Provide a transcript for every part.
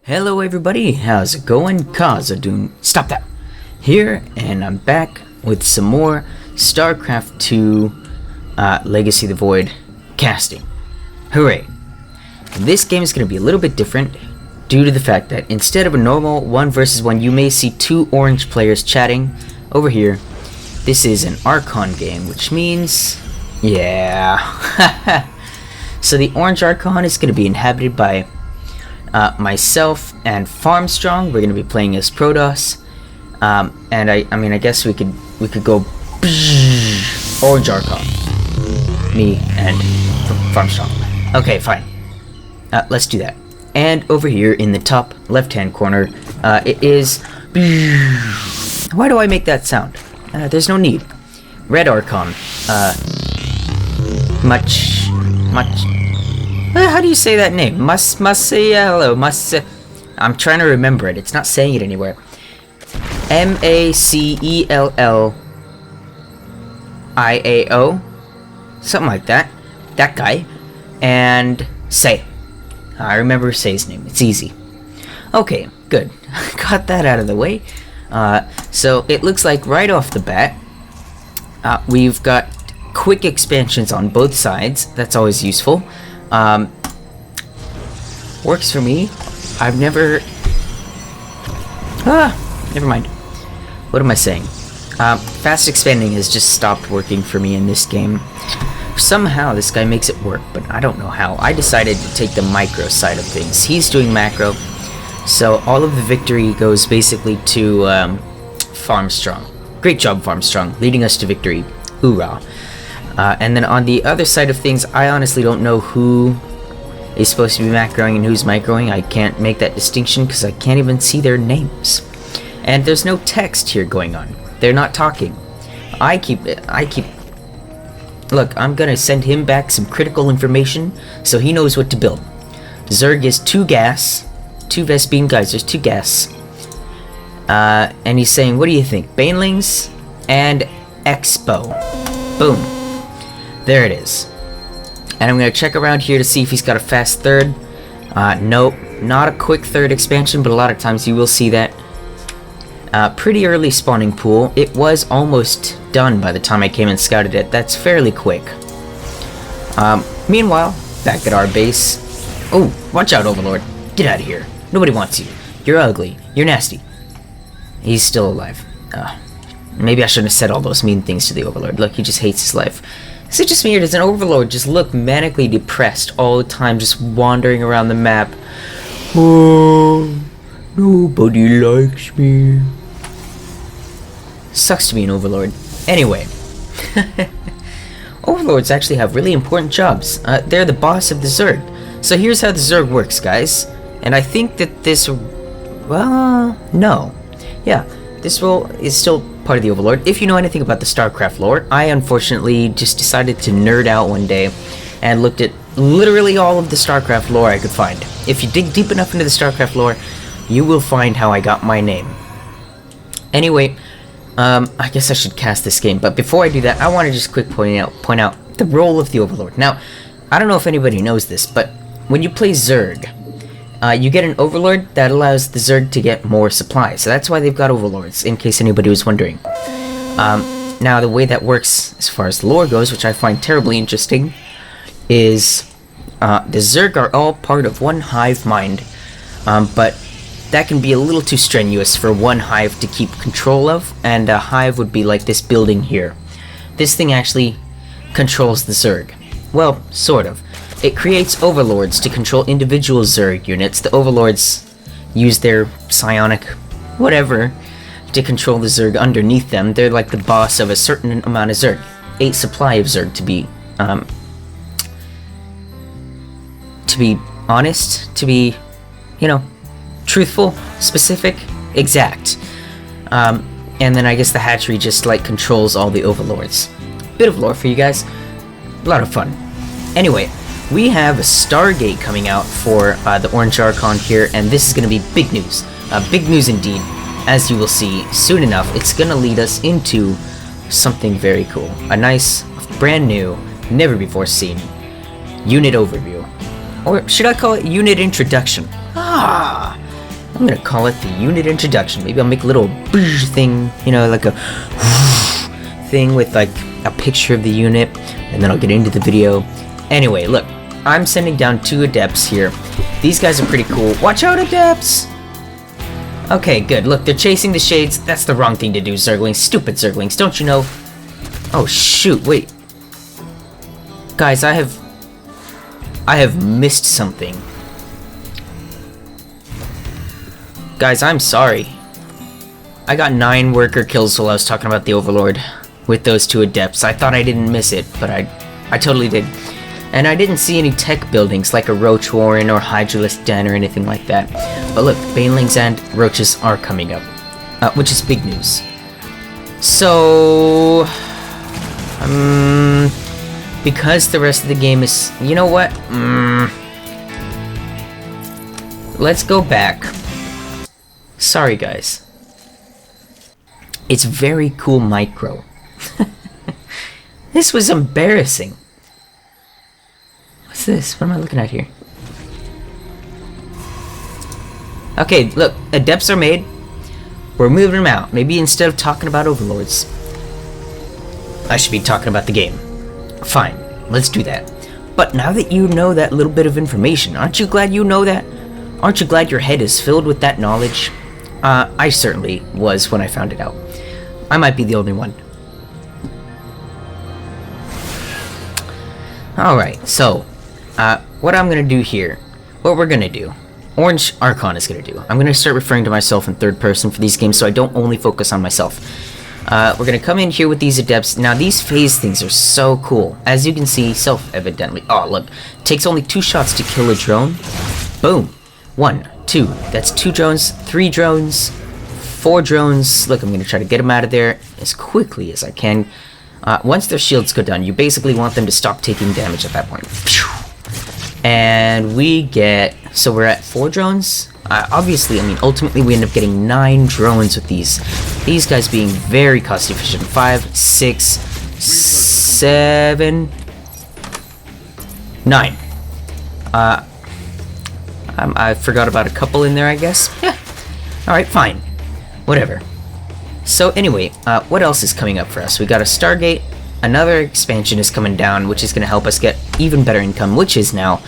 Hello everybody, how's it going? Stop that! Here, and I'm back with some more StarCraft 2 Legacy of the Void casting. Hooray! This game is going to be a little bit different due to the fact that instead of a normal 1 versus 1, you may see 2 orange players chatting over here. This is an Archon game, which means... yeah. So the Orange Archon is going to be inhabited by myself and Farmstrong. We're going to be playing as Protoss. And I guess we could go Orange Archon. Me and Farmstrong. Okay, fine. Let's do that. And over here in the top left-hand corner, it is... why do I make that sound? There's no need. Red Archon. How do you say that name? Macellaio. I'm trying to remember it. It's not saying it anywhere. Macellaio. Something like that. That guy. And Tsei. I remember Tsei's name. It's easy. Okay, good. Got that out of the way. So it looks like right off the bat, we've got quick expansions on both sides. That's always useful. Works for me. I've never... never mind. What am I saying? Fast expanding has just stopped working for me in this game. Somehow this guy makes it work, but I don't know how. I decided to take the micro side of things. He's doing macro, so all of the victory goes basically to Farmstrong. Great job, Farmstrong, leading us to victory. Hoorah. And then on the other side of things, I honestly don't know who is supposed to be macroing and who's microing. I can't make that distinction because I can't even see their names. And there's no text here going on. They're not talking. Look, I'm gonna send him back some critical information so he knows what to build. Zerg is 2 gas, 2 Vespene geysers, 2 gas. And he's saying, what do you think? Banelings and Expo. Boom. There it is. And I'm going to check around here to see if he's got a fast third. Nope, not a quick third expansion, but a lot of times you will see that. Pretty early spawning pool. It was almost done by the time I came and scouted it. That's fairly quick. Meanwhile, back at our base. Oh, watch out, Overlord. Get out of here. Nobody wants you. You're ugly. You're nasty. He's still alive. Maybe I shouldn't have said all those mean things to the Overlord. Look, he just hates his life. Is it just me, or does an Overlord just look manically depressed all the time, just wandering around the map? Oh, nobody likes me. Sucks to be an Overlord. Anyway. Overlords actually have really important jobs. They're the boss of the Zerg. So here's how the Zerg works, guys. And I think that this... well, no. Yeah, this role is still part of the Overlord. If you know anything about the StarCraft lore, I unfortunately just decided to nerd out one day and looked at literally all of the StarCraft lore I could find. If you dig deep enough into the StarCraft lore, you will find how I got my name. Anyway, I guess I should cast this game, but before I do that, I want to just quick point out the role of the Overlord. Now, I don't know if anybody knows this, but when you play Zerg, you get an Overlord that allows the Zerg to get more supplies. So that's why they've got Overlords, in case anybody was wondering. Now, the way that works, as far as the lore goes, which I find terribly interesting, is the Zerg are all part of one hive mind, but that can be a little too strenuous for one hive to keep control of, and a hive would be like this building here. This thing actually controls the Zerg. Well, sort of. It creates overlords to control individual Zerg units. The overlords use their psionic whatever to control the Zerg underneath them. They're like the boss of a certain amount of Zerg. 8 supply of Zerg to be honest, to be, truthful, specific, exact. And then I guess the hatchery just like controls all the overlords. Bit of lore for you guys. A lot of fun. Anyway, we have a Stargate coming out for the Orange Archon here, and this is going to be big news. Big news indeed. As you will see soon enough, it's going to lead us into something very cool. A nice, brand new, never before seen unit overview. Or should I call it unit introduction? I'm gonna call it the unit introduction. Maybe I'll make a little thing, you know, like a thing with like a picture of the unit, and then I'll get into the video. Anyway, look, I'm sending down 2 adepts here. These guys are pretty cool. Watch out, adepts! Okay, good. Look, they're chasing the shades. That's the wrong thing to do, Zerglings. Stupid Zerglings, don't you know? Oh shoot, wait. Guys, I have missed something. Guys, I'm sorry. I got 9 worker kills while I was talking about the Overlord with those 2 adepts. I thought I didn't miss it, but I totally did. And I didn't see any tech buildings like a Roach Warren or Hydralisk Den or anything like that. But look, Banelings and Roaches are coming up, which is big news. So, because the rest of the game is, you know what? Let's go back. Sorry, guys. It's very cool micro. This was embarrassing. What's this? What am I looking at here? Okay, look, adepts are made. We're moving them out. Maybe instead of talking about overlords, I should be talking about the game. Fine, let's do that. But now that you know that little bit of information, aren't you glad you know that? Aren't you glad your head is filled with that knowledge? I certainly was when I found it out. I might be the only one. Alright, so, what I'm gonna do here, what we're gonna do, Orange Archon is gonna do. I'm gonna start referring to myself in third person for these games so I don't only focus on myself. We're gonna come in here with these adepts. Now, these phase things are so cool. As you can see, self-evidently. Oh, look, takes only 2 shots to kill a drone. Boom. 1, 2, that's 2 drones, 3 drones, 4 drones. Look, I'm gonna try to get them out of there as quickly as I can. Once their shields go down, you basically want them to stop taking damage at that point. And we get, so we're at 4 drones. Obviously, I mean, ultimately we end up getting 9 drones with these guys being very cost efficient. 5, 6, 7, 9. I forgot about a couple in there, I guess. Yeah. Alright, fine. Whatever. So anyway, what else is coming up for us? We got a Stargate, another expansion is coming down, which is going to help us get even better income, which is now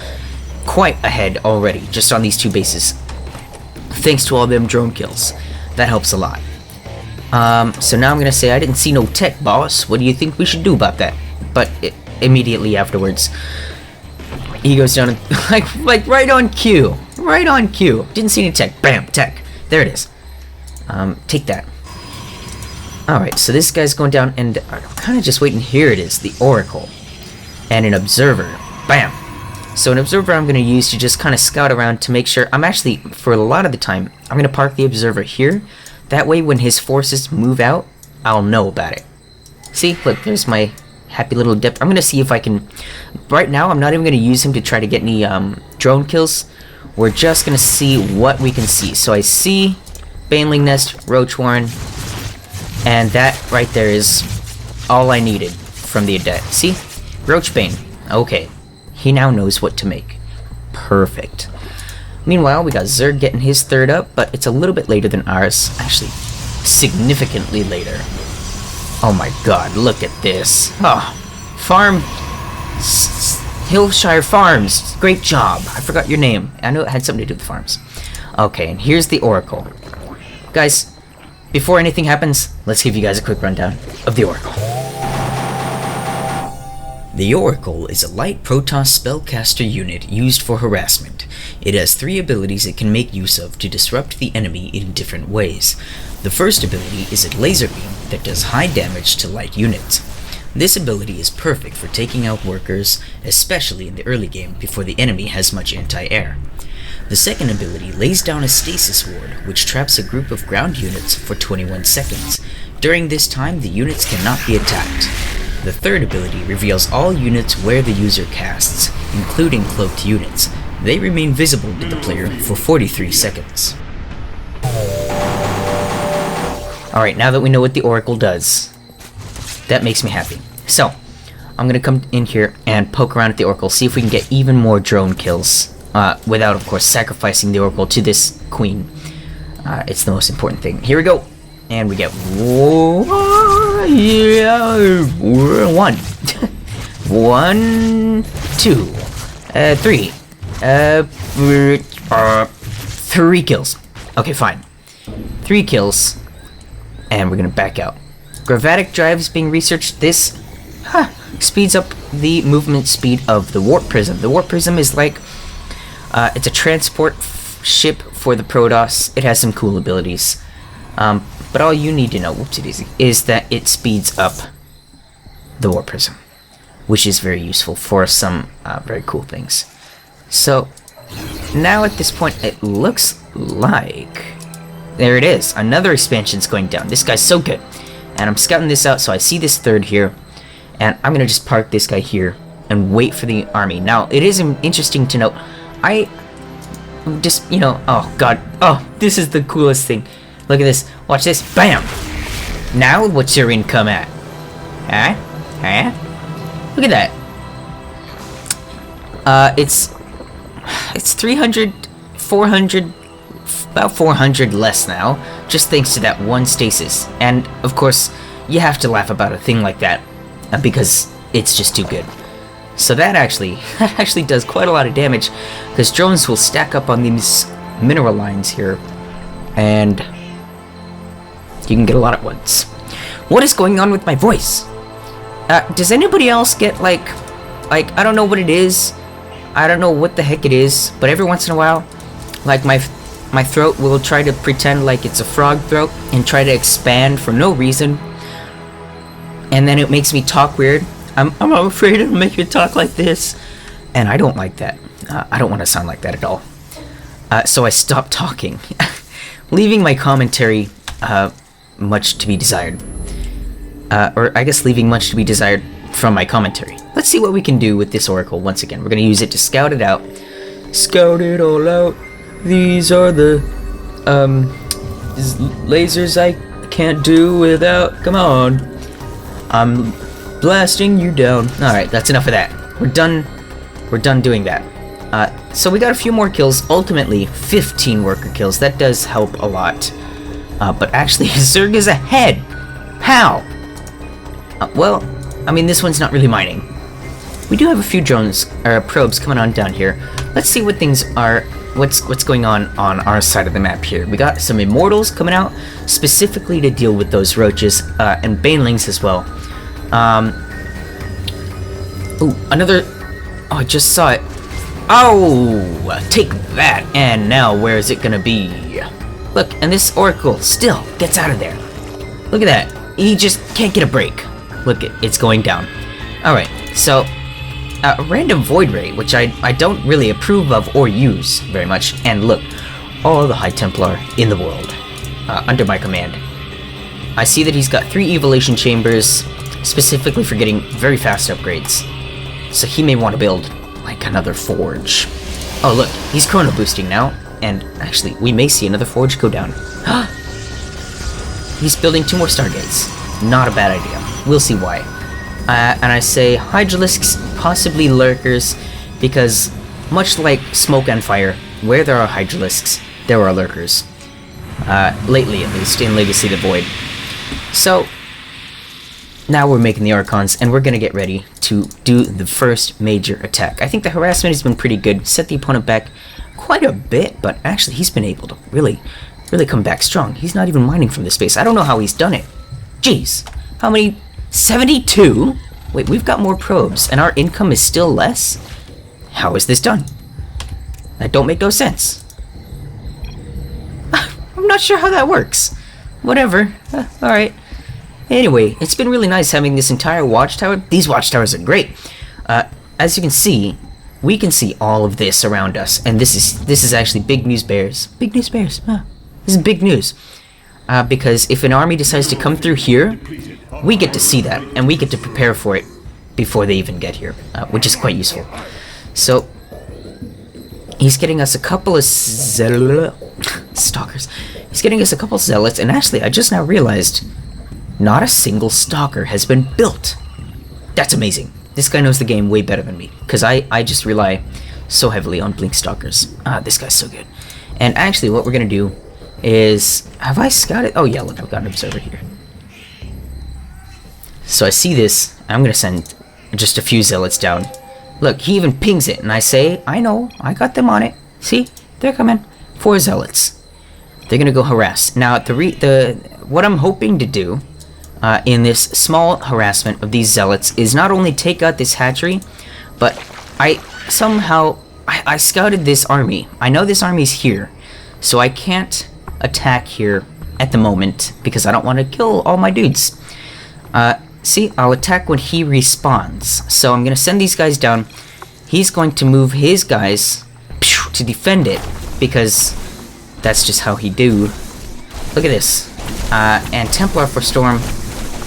quite ahead already, just on these 2 bases. Thanks to all them drone kills. That helps a lot. So now I'm going to say, I didn't see no tech, boss. What do you think we should do about that? But immediately afterwards, he goes down and, like right on cue. Right on cue. Didn't see any tech. Bam, tech. There it is. Take that. Alright, so this guy's going down, and I'm kind of just waiting. Here it is, the Oracle. And an Observer. Bam! So an Observer I'm going to use to just kind of scout around to make sure. I'm actually, for a lot of the time, I'm going to park the Observer here. That way, when his forces move out, I'll know about it. See? Look, there's my happy little dip. I'm going to see if I can... Right now, I'm not even going to use him to try to get any drone kills. We're just going to see what we can see. So I see Baneling Nest, Roach Warren, and that right there is all I needed from the adept. See? Roachbane. Okay. He now knows what to make. Perfect. Meanwhile, we got Zerg getting his 3rd up, but it's a little bit later than ours. Actually, significantly later. Oh my god, look at this. Oh, Hillshire Farms. Great job. I forgot your name. I know it had something to do with farms. Okay, and here's the Oracle. Guys, before anything happens, let's give you guys a quick rundown of the Oracle. The Oracle is a light Protoss spellcaster unit used for harassment. It has 3 abilities it can make use of to disrupt the enemy in different ways. The first ability is a laser beam that does high damage to light units. This ability is perfect for taking out workers, especially in the early game before the enemy has much anti-air. The second ability lays down a stasis ward, which traps a group of ground units for 21 seconds. During this time, the units cannot be attacked. The third ability reveals all units where the user casts, including cloaked units. They remain visible to the player for 43 seconds. Alright, now that we know what the Oracle does, that makes me happy. So, I'm gonna come in here and poke around at the Oracle, see if we can get even more drone kills, without, of course, sacrificing the Oracle to this queen. It's the most important thing. Here we go. And we get 1. 1, 2, 3. 3 kills. Okay, fine. 3 kills. And we're gonna back out. Gravatic drive is being researched. This speeds up the movement speed of the warp prism. The warp prism is like it's a transport ship for the Protoss. It has some cool abilities. But all you need to know, whoopsie-daisy, is that it speeds up the warp prism, which is very useful for some very cool things. So now at this point, it looks like there it is. Another expansion's going down. This guy's so good. And I'm scouting this out, so I see this third here. And I'm going to just park this guy here and wait for the army. Now, it is interesting to note, I just, you know, oh god, oh, this is the coolest thing. Look at this, watch this, bam! Now, what's your income at? Huh? Look at that. It's 300, 400, about 400 less now, just thanks to that one stasis. And, of course, you have to laugh about a thing like that, because it's just too good. So that actually does quite a lot of damage, because drones will stack up on these mineral lines here, and you can get a lot at once. What is going on with my voice? Does anybody else get like I don't know what it is, I don't know what the heck it is, but every once in a while, like my throat will try to pretend like it's a frog throat and try to expand for no reason, and then it makes me talk weird. I'm afraid it'll make me talk like this, and I don't like that. I don't want to sound like that at all. So I stopped talking, leaving my commentary much to be desired. Or I guess leaving much to be desired from my commentary. Let's see what we can do with this oracle once again. We're going to use it to scout it out. Scout it all out. These are the lasers I can't do without. Come on. I'm blasting you down. Alright, that's enough of that. We're done doing that. So we got a few more kills. Ultimately, 15 worker kills. That does help a lot. But actually, Zerg is ahead. How? Well, I mean, this one's not really mining. We do have a few drones, or probes coming on down here. Let's see what things are, what's going on our side of the map here. We got some Immortals coming out, specifically to deal with those roaches, and Banelings as well. Ooh, another, oh, I just saw it. Oh, take that, and now where is it gonna be? Look, and this Oracle still gets out of there. Look at that, he just can't get a break. Look, it's going down. Alright, so a random Void Ray, which I don't really approve of or use very much. And look, all the High Templar in the world, under my command. I see that he's got 3 Evolution Chambers, specifically for getting very fast upgrades. So he may want to build, like, another Forge. Oh look, he's Chrono Boosting now, and actually, we may see another Forge go down. He's building 2 more Stargates. Not a bad idea. We'll see why. And I say Hydralisks, possibly Lurkers, because much like Smoke and Fire, where there are Hydralisks, there are Lurkers. Lately, at least, in Legacy of the Void. So, now we're making the Archons, and we're gonna get ready to do the first major attack. I think the harassment has been pretty good, set the opponent back quite a bit, but actually he's been able to really come back strong. He's not even mining from this base. I don't know how he's done it. Jeez, how many? 72? Wait, we've got more probes, and our income is still less? How is this done? That don't make no sense. I'm not sure how that works. Whatever. Alright. Anyway, it's been really nice having this entire watchtower. These watchtowers are great. As you can see, we can see all of this around us, and this is actually big news bears. Big news bears. This is big news. Because if an army decides to come through here, we get to see that, and we get to prepare for it before they even get here, which is quite useful. So, he's getting us a couple of stalkers. He's getting us a couple of zealots, and actually, I just now realized, not a single stalker has been built. That's amazing. This guy knows the game way better than me, because I just rely so heavily on blink stalkers. This guy's so good. And actually, what we're gonna do is... Have I scouted? Oh yeah, look, I've got an observer here. So I see this, I'm gonna send just a few zealots down. Look, he even pings it, and I say, I know, I got them on it. See? They're coming. 4 zealots. They're gonna go harass. Now, what I'm hoping to do in this small harassment of these zealots is not only take out this hatchery, but I scouted this army. I know this army's here, so I can't attack here at the moment because I don't want to kill all my dudes. See, I'll attack when he respawns. So I'm gonna send these guys down. He's going to move his guys to defend it because that's just how he do. Look at this. And Templar for Storm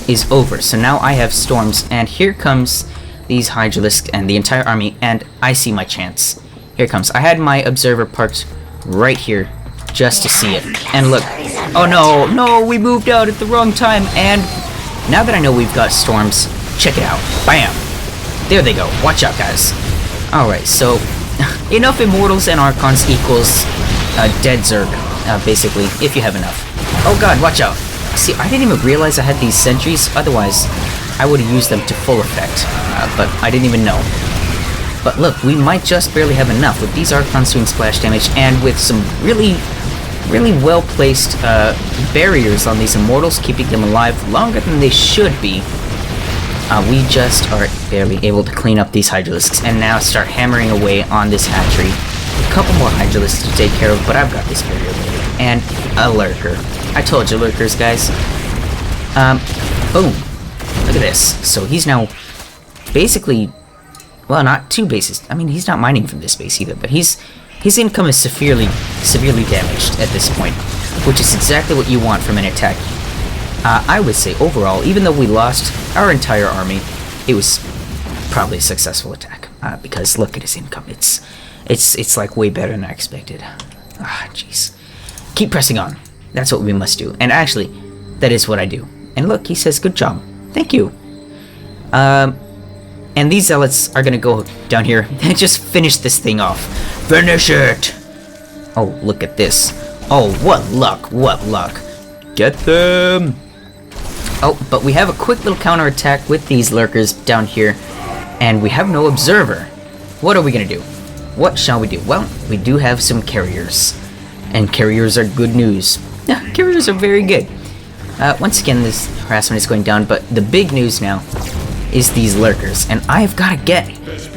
is over. So now I have storms, and here comes these Hydralisks and the entire army, and I see my chance. Here it comes. I had my observer parked right here just to see it. And look. Oh no, we moved out at the wrong time, and now that I know we've got storms, check it out. Bam! There they go. Watch out, guys. Alright, so enough Immortals and Archons equals a dead Zerg, basically, if you have enough. Oh god, watch out. See, I didn't even realize I had these sentries, otherwise I would have used them to full effect, but I didn't even know. But look, we might just barely have enough with these Archons doing splash damage, and with some really well-placed barriers on these Immortals, keeping them alive longer than they should be. We just are barely able to clean up these Hydralisks, and now start hammering away on this hatchery. A couple more Hydralisks to take care of, but I've got this barrier later. And a Lurker. I told you, Lurkers, guys. Boom. Look at this. So he's now basically, well, not 2 bases. I mean, he's not mining from this base either, but his income is severely damaged at this point, which is exactly what you want from an attack. I would say overall, even though we lost our entire army, it was probably a successful attack, because look at his income. It's like way better than I expected. Ah, jeez. Keep pressing on. That's what we must do. And actually, that is what I do. And look, he says, good job. Thank you. And these zealots are gonna go down here and just finish this thing off. Finish it! Oh, look at this. Oh, what luck, what luck. Get them! Oh, but we have a quick little counterattack with these Lurkers down here, and we have no observer. What are we gonna do? What shall we do? Well, we do have some carriers, and carriers are good news. Carriers are very good. Once again, this harassment is going down, but the big news now is these Lurkers, and I've gotta get...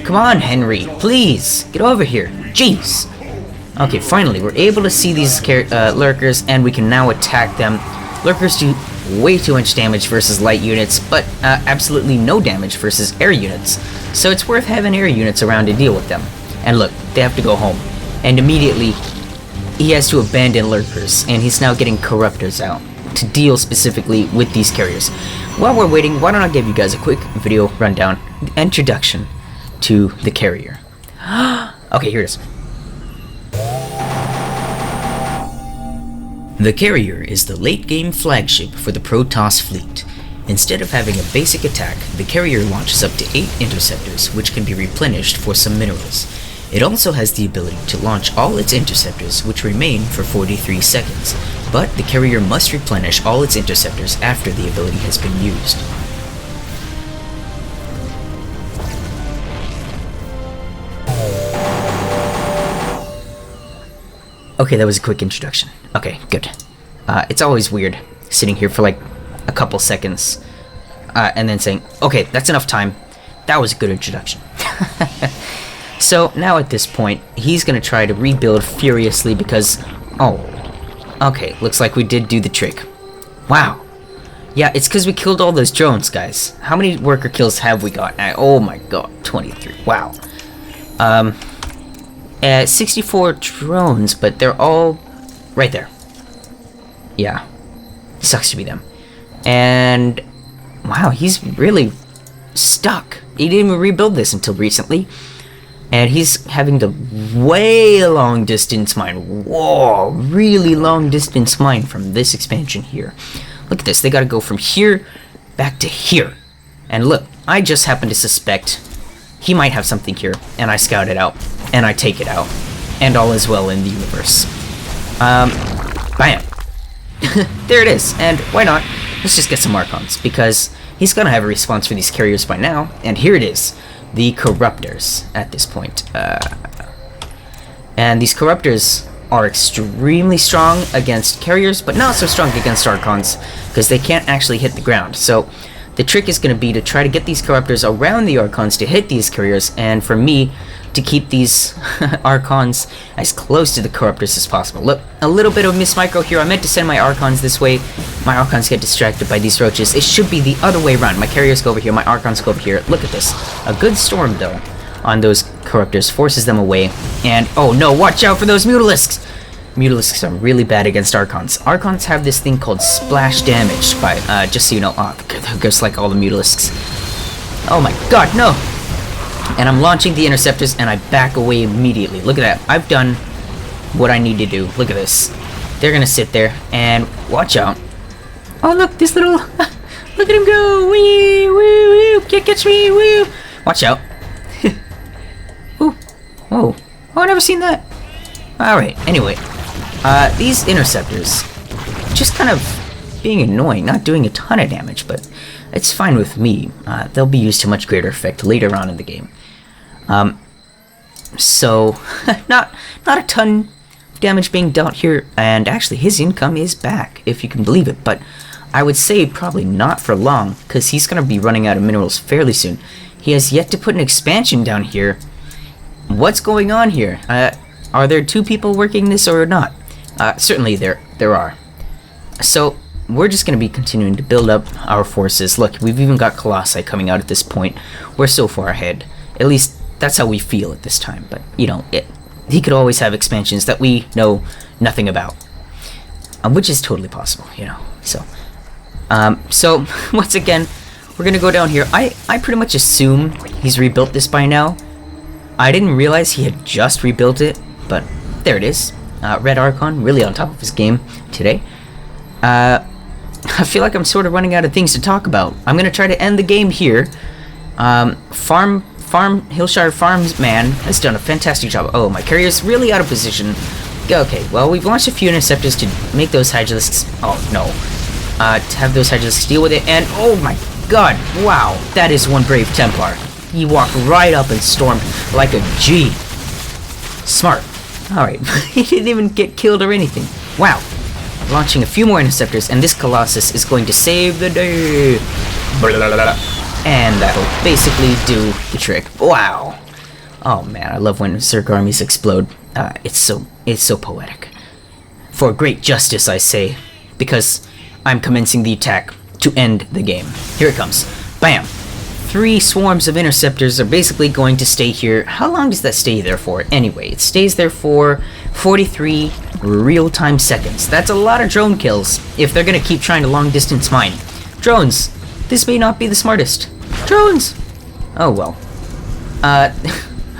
Come on, Henry, please, get over here. Jeez. Okay, finally, we're able to see these Lurkers, and we can now attack them. Lurkers do way too much damage versus light units, but absolutely no damage versus air units. So it's worth having air units around to deal with them. And look, they have to go home. And immediately, he has to abandon Lurkers, and he's now getting Corruptors out to deal specifically with these carriers. While we're waiting, why don't I give you guys a quick video rundown, introduction to the carrier. Okay, here it is. The carrier is the late-game flagship for the Protoss fleet. Instead of having a basic attack, the carrier launches up to 8 interceptors, which can be replenished for some minerals. It also has the ability to launch all its interceptors, which remain for 43 seconds, but the carrier must replenish all its interceptors after the ability has been used. Okay, that was a quick introduction. Okay, good. It's always weird sitting here for like a couple seconds and then saying, okay, that's enough time. That was a good introduction. So now at this point, he's gonna try to rebuild furiously because, oh, okay, looks like we did do the trick. Wow. Yeah, it's because we killed all those drones, guys. How many worker kills have we got? Oh my god, 23. Wow. 64 drones, but they're all right there. Yeah. Sucks to be them. And wow, he's really stuck. He didn't even rebuild this until recently. And he's having to way long distance mine. Whoa, really long distance mine from this expansion here. Look at this, they gotta go from here back to here. And look, I just happen to suspect he might have something here, and I scout it out, and I take it out, and all is well in the universe. Bam. there it is. And why not? Let's just get some Archons, because he's gonna have a response for these carriers by now. And here it is, the Corruptors at this point. And these Corruptors are extremely strong against carriers, but not so strong against Archons, because they can't actually hit the ground. So the trick is going to be to try to get these Corruptors around the Archons to hit these carriers, and for me to keep these Archons as close to the Corruptors as possible. Look, a little bit of Miss Micro here. I meant to send my Archons this way. My Archons get distracted by these roaches. It should be the other way around. My carriers go over here, my Archons go over here. Look at this. A good storm, though, on those Corruptors, forces them away. And, oh no, watch out for those Mutalisks! Mutalisks are really bad against Archons. Archons have this thing called splash damage, by, just so you know. Oh, they're just like all the Mutalisks. Oh my god, no! And I'm launching the Interceptors, and I back away immediately. Look at that. I've done what I need to do. Look at this. They're gonna sit there, and watch out. Oh, look, this little... look at him go! Wee! Woo! Woo! Can't catch me! Woo! Watch out. Ooh. Whoa. Oh, I've never seen that. Alright, anyway. These Interceptors, just kind of being annoying, not doing a ton of damage, but it's fine with me. They'll be used to much greater effect later on in the game. So, not a ton of damage being dealt here, and actually his income is back, if you can believe it, but I would say probably not for long, because he's going to be running out of minerals fairly soon. He has yet to put an expansion down here. What's going on here? Are there two people working this or not? Certainly there are. So we're just going to be continuing to build up our forces. Look, we've even got Colossi coming out at this point. We're so far ahead. At least that's how we feel at this time. But, you know, he could always have expansions that we know nothing about. Which is totally possible, you know. So once again, we're going to go down here. I pretty much assume he's rebuilt this by now. I didn't realize he had just rebuilt it, but there it is. Red Archon, really on top of his game today. I feel like I'm sort of running out of things to talk about. I'm going to try to end the game here. Hillshire Farms man has done a fantastic job. Oh, my carrier's really out of position. Okay, well, we've launched a few Interceptors to make those Hydralisks... Oh, no. To have those Hydralisks deal with it, and oh my god, wow, that is one brave Templar. He walked right up and stormed like a G. Smart. Alright, he didn't even get killed or anything. Wow. Launching a few more Interceptors, and this Colossus is going to save the day. And that'll basically do the trick. Wow. Oh man, I love when Zerg armies explode. It's so poetic. For great justice, I say, because I'm commencing the attack to end the game. Here it comes. Bam. 3 swarms of Interceptors are basically going to stay here. How long does that stay there for? Anyway, it stays there for 43 real-time seconds. That's a lot of drone kills if they're going to keep trying to long-distance mine. Drones. This may not be the smartest. Drones! Oh well.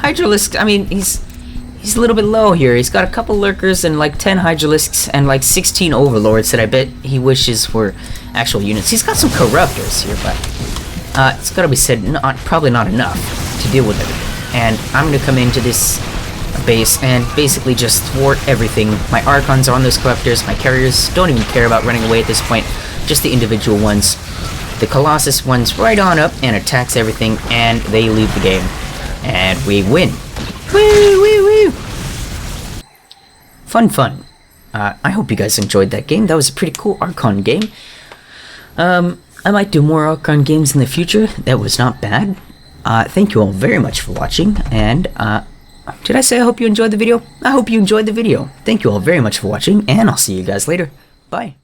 Hydralisk, I mean, he's a little bit low here. He's got a couple lurkers and like 10 Hydralisks and like 16 Overlords that I bet he wishes were actual units. He's got some Corruptors here, but it's gotta be said, probably not enough to deal with everything. And I'm gonna come into this base and basically just thwart everything. My Archons are on those Corruptors. My carriers don't even care about running away at this point. Just the individual ones. The Colossus runs right on up and attacks everything, and they leave the game. And we win. Woo, woo, woo! Fun. I hope you guys enjoyed that game. That was a pretty cool Archon game. I might do more Archon games in the future. That was not bad. Thank you all very much for watching, and did I say I hope you enjoyed the video? I hope you enjoyed the video. Thank you all very much for watching, and I'll see you guys later. Bye.